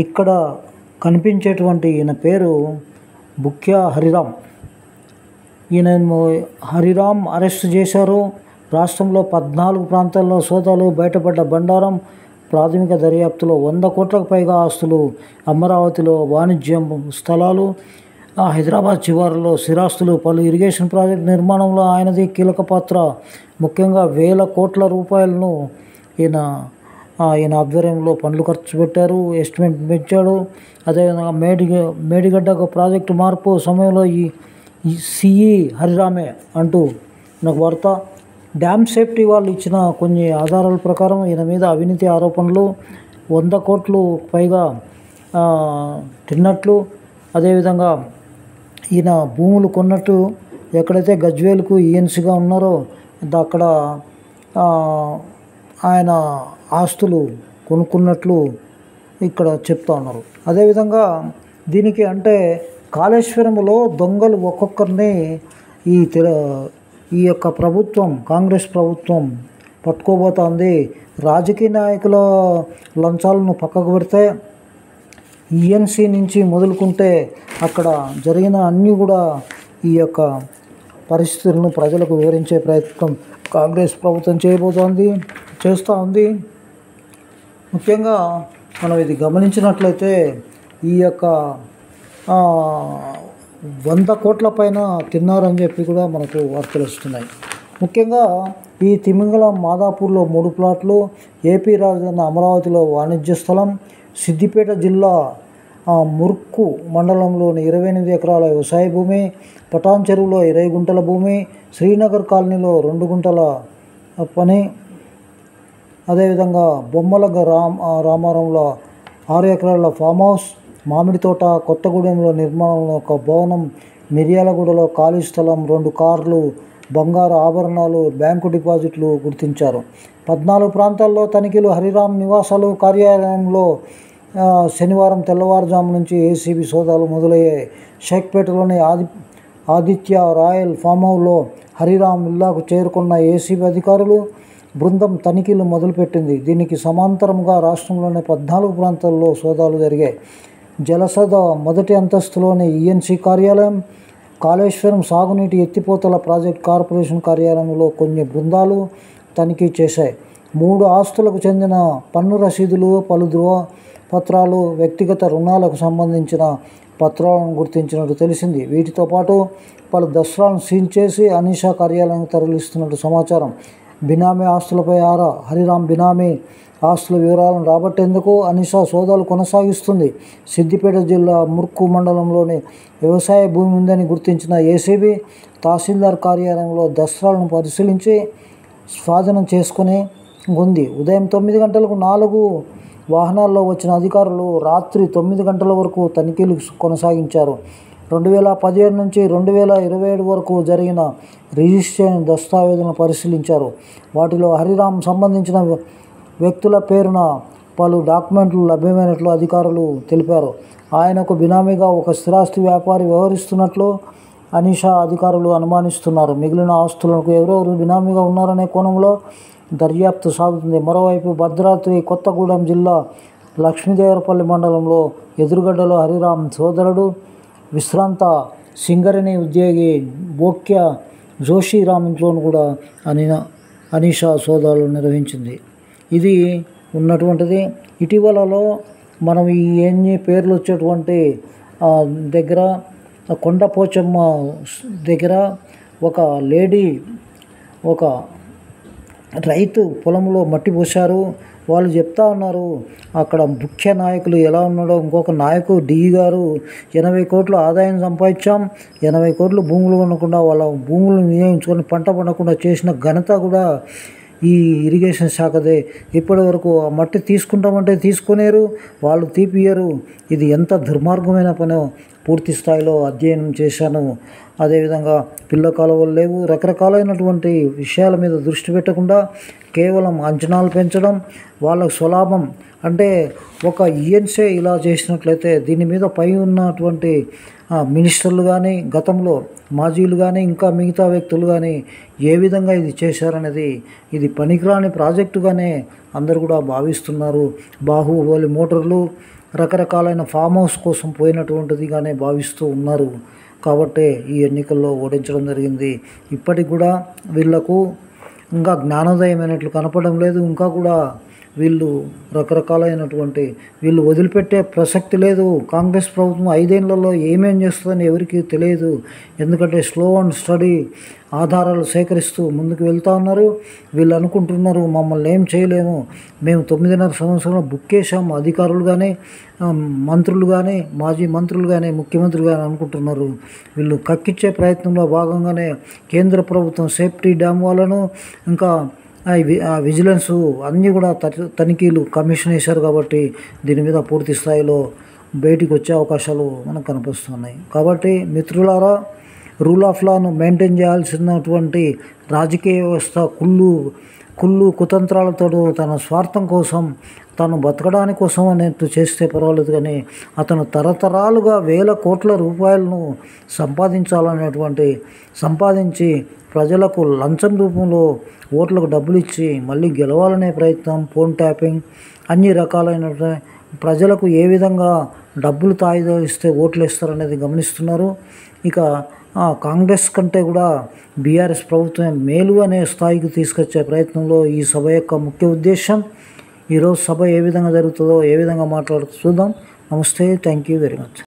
ఇక్కడ కనిపించేటువంటి ఈయన పేరు బుక్యా హరిరామ్. ఈయన హరిరామ్ అరెస్ట్ చేశారు. రాష్ట్రంలో 14 ప్రాంతాల్లో సోదాలు, బయటపడ్డ బండారం. ప్రాథమిక దర్యాప్తులో 100 కోట్లకు పైగా ఆస్తులు, అమరావతిలో వాణిజ్యం స్థలాలు, హైదరాబాద్ శివారులో స్థిరాస్తులు, పలు ఇరిగేషన్ ప్రాజెక్టు నిర్మాణంలో ఆయనది కీలక పాత్ర. ముఖ్యంగా 1000 కోట్ల రూపాయలను ఈయన ఆధ్వర్యంలో పనులు ఖర్చు పెట్టారు, ఎస్టిమేట్ పెంచాడు. అదేవిధంగా మేడిగడ్డ ప్రాజెక్టు మార్పు సమయంలో ఈ సిఈ హరిరామే అంటూ నాకు వార్త. డ్యామ్ సేఫ్టీ వాళ్ళు ఇచ్చిన కొన్ని ఆధారాల ప్రకారం ఈయన మీద అవినీతి ఆరోపణలు, 100 కోట్లు పైగా తిన్నట్లు, అదేవిధంగా ఈయన భూములు కొన్నట్టు, ఎక్కడైతే గజ్వేల్కు ఈఎన్సీగా ఉన్నారో అక్కడ ఆయన ఆస్తులు కొనుక్కున్నట్లు ఇక్కడ చెప్తా ఉన్నారు. అదేవిధంగా దీనికి అంటే కాళేశ్వరంలో దొంగలు ఒక్కొక్కరిని ఈ యొక్క ప్రభుత్వం, కాంగ్రెస్ ప్రభుత్వం పట్టుకోబోతోంది. రాజకీయ నాయకుల లంచాలను పక్కకు పెడితే ఈఎన్సీ నుంచి మొదలుకుంటే అక్కడ జరిగిన అన్నీ కూడా ఈ యొక్క పరిస్థితులను ప్రజలకు వివరించే ప్రయత్నం కాంగ్రెస్ ప్రభుత్వం చేస్తూ ఉంది. ముఖ్యంగా మనం ఇది గమనించినట్లయితే ఈ యొక్క 100 కోట్ల పైన తిన్నారని చెప్పి కూడా మనకు వార్తలు వస్తున్నాయి. ముఖ్యంగా ఈ తిమింగళం మాదాపూర్లో 3 ప్లాట్లు, ఏపీ రాజధాని అమరావతిలో వాణిజ్య స్థలం, సిద్దిపేట జిల్లా ముర్కు మండలంలోని 28 ఎకరాల వ్యవసాయ భూమి, పటాన్ చెరువులో 20 గుంటల భూమి, శ్రీనగర్ కాలనీలో 2 గుంటల పని, అదేవిధంగా బొమ్మల రామారంలో 6 ఎకరాల ఫామ్ హౌస్, మామిడి తోట, కొత్తగూడెంలో నిర్మాణంలో ఒక భవనం, మిర్యాలగూడలో ఖాళీ స్థలం, 2 కార్లు, బంగారు ఆభరణాలు, బ్యాంకు డిపాజిట్లు గుర్తించారు. 14 ప్రాంతాల్లో తనిఖీలు. హరిరామ్ నివాసాలు, కార్యాలయంలో శనివారం తెల్లవారుజాము నుంచి ఏసీబీ సోదాలు మొదలయ్యాయి. షేక్పేటలోని ఆదిత్య రాయల్ ఫామ్ హౌస్లో హరిరామ్ ఇల్లాకు చేరుకున్న ఏసీబీ అధికారులు బృందం తనిఖీలు మొదలుపెట్టింది. దీనికి సమాంతరంగా రాష్ట్రంలోని 14 ప్రాంతాల్లో సోదాలు జరిగాయి. జలసద మొదటి అంతస్తులోని ఈఎన్సీ కార్యాలయం, కాళేశ్వరం సాగునీటి ఎత్తిపోతల ప్రాజెక్ట్ కార్పొరేషన్ కార్యాలయంలో కొన్ని బృందాలు తనిఖీ చేశాయి. 3 ఆస్తులకు చెందిన పన్ను రసీదులు, పలు ధృవపత్రాలు, వ్యక్తిగత రుణాలకు సంబంధించిన పత్రాలను గుర్తించినట్టు తెలిసింది. వీటితో పాటు పలు దస్త్రాలను సీజ్ చేసి అనీషా కార్యాలయానికి తరలిస్తున్నట్టు సమాచారం. బినామీ ఆస్తులపై ఆరా. హరిరామ్ బినామీ ఆస్తుల వివరాలను రాబట్టేందుకు అనీషా సోదాలు కొనసాగిస్తుంది. సిద్దిపేట జిల్లా ముర్కు మండలంలోని వ్యవసాయ భూమి ఉందని గుర్తించిన ఏసీబీ తహసీల్దార్ కార్యాలయంలో దస్త్రాలను పరిశీలించి స్వాధీనం చేసుకుని ఉంది. ఉదయం 9 గంటలకు 4 వాహనాల్లో వచ్చిన అధికారులు రాత్రి 9 గంటల వరకు తనిఖీలు కొనసాగించారు. 2017 నుంచి 2027 వరకు జరిగిన రిజిస్ట్రేషన్ దస్తావేజులను పరిశీలించారు. వాటిలో హరిరామ్ సంబంధించిన వ్యక్తుల పేరున పలు డాక్యుమెంట్లు లభ్యమైనట్లు అధికారులు తెలిపారు. ఆయనకు బినామీగా ఒక స్థిరాస్తి వ్యాపారి వ్యవహరిస్తున్నట్లు అనీషా అధికారులు అనుమానిస్తున్నారు. మిగిలిన ఆస్తులకు ఎవరెవరు బినామీగా ఉన్నారనే కోణంలో దర్యాప్తు సాగుతుంది. మరోవైపు భద్రాద్రి కొత్తగూడెం జిల్లా లక్ష్మీదేవరపల్లి మండలంలో ఎదురుగడ్డలో హరిరామ్ సోదరుడు విశ్రాంత సింగరేణి ఉద్యోగి బోక్యా జోషిరామ్ ఇంట్లోనూ కూడా అనీషా సోదాలు నిర్వహించింది. ఇది ఉన్నటువంటిది. ఇటీవలలో మనం ఈ ఎన్ని పేర్లు వచ్చేటువంటి దగ్గర కొండపోచమ్మ దగ్గర ఒక లేడీ ఒక రైతు పొలంలో మట్టి పోశారు. వాళ్ళు చెప్తా ఉన్నారు అక్కడ ముఖ్య నాయకులు ఎలా ఉన్నాడో. ఇంకొక నాయకుడు డిఈ గారు 80 కోట్లు ఆదాయం సంపాదించాం, 80 కోట్లు భూములు కొనకుండా వాళ్ళ భూములు వినియోగించుకొని పంట పండకుండా చేసిన ఘనత కూడా ఈ ఇరిగేషన్ శాఖదే. ఇప్పటి వరకు ఆ మట్టి తీసుకుంటామంటే తీసుకునేరు, వాళ్ళు తీపియరు. ఇది ఎంత దుర్మార్గమైన పనో పూర్తి స్థాయిలో అధ్యయనం చేశాను. అదేవిధంగా పిల్ల కాలువలు లేవు, రకరకాలైనటువంటి విషయాల మీద దృష్టి పెట్టకుండా కేవలం అంచనాలు పెంచడం, వాళ్ళకు స్వలాభం అంటే ఒక ఈఎన్సీ ఇలా చేసినట్లయితే దీని మీద పై ఉన్నటువంటి మినిస్టర్లు కానీ, గతంలో మాజీలు కానీ, ఇంకా మిగతా వ్యక్తులు కానీ ఏ విధంగా ఇది చేశారనేది ఇది పనికిరాని ప్రాజెక్టుగానే అందరూ కూడా భావిస్తున్నారు. బాహుబలి మోటార్లు రకరకాలైన ఫామ్ హౌస్ కోసం పోయినటువంటిదిగానే భావిస్తూ ఉన్నారు. కాబట్టే ఈ ఎన్నికల్లో ఓడించడం జరిగింది. ఇప్పటికి కూడా వీళ్లకు ఇంకా జ్ఞానోదయం అయినట్లు కనపడడం లేదు. ఇంకా కూడా వీళ్ళు వీళ్ళు వదిలిపెట్టే ప్రసక్తి లేదు. కాంగ్రెస్ ప్రభుత్వం 5 ఏళ్లలో ఏమేం చేస్తుందని ఎవరికీ తెలియదు. ఎందుకంటే స్లో అండ్ స్టడీ ఆధారాలు సేకరిస్తూ ముందుకు వెళ్తూ ఉన్నారు. వీళ్ళు అనుకుంటున్నారు మమ్మల్ని ఏం చేయలేము, మేము 9.5 సంవత్సరాలు బుక్కేశాము. అధికారులు కానీ, మంత్రులు కానీ, మాజీ మంత్రులు కానీ, ముఖ్యమంత్రి కానీ అనుకుంటున్నారు. వీళ్ళు కక్కిచ్చే ప్రయత్నంలో భాగంగానే కేంద్ర ప్రభుత్వం సేఫ్టీ డ్యామ్ వాళ్ళను, ఇంకా విజిలెన్స్ అన్నీ కూడా తనిఖీలు కమిషన్ వేశారు. కాబట్టి దీని మీద పూర్తి స్థాయిలో బయటికి వచ్చే అవకాశాలు మనకు కనిపిస్తున్నాయి. కాబట్టి మిత్రులారా, రూల్ ఆఫ్ లాను మెయింటైన్ చేయాల్సినటువంటి రాజకీయ వ్యవస్థ కుళ్ళు కుతంత్రాలతో తన స్వార్థం కోసం, తను బతకడానికి కోసం అనేట్టు చేస్తే పర్వాలేదు, కానీ అతను తరతరాలుగా వేల కోట్ల రూపాయలను సంపాదించి ప్రజలకు లంచం రూపంలో ఓట్లకు డబ్బులు ఇచ్చి మళ్ళీ గెలవాలనే ప్రయత్నం, ఫోన్ ట్యాపింగ్, అన్ని రకాలైన ప్రజలకు ఏ విధంగా డబ్బులు తాయిదో ఇస్తే ఓట్లు వేస్తారనేది గమనిస్తున్నారు. ఇక కాంగ్రెస్ కంటే కూడా బీఆర్ఎస్ ప్రభుత్వం మేలు అనే స్థాయికి తీసుకొచ్చే ప్రయత్నంలో ఈ సభ యొక్క ముఖ్య ఉద్దేశం. ఈరోజు సభ ఏ విధంగా జరుగుతుందో, ఏ విధంగా మాట్లాడుతుందో చూద్దాం. నమస్తే, థ్యాంక్ యూ వెరీ మచ్.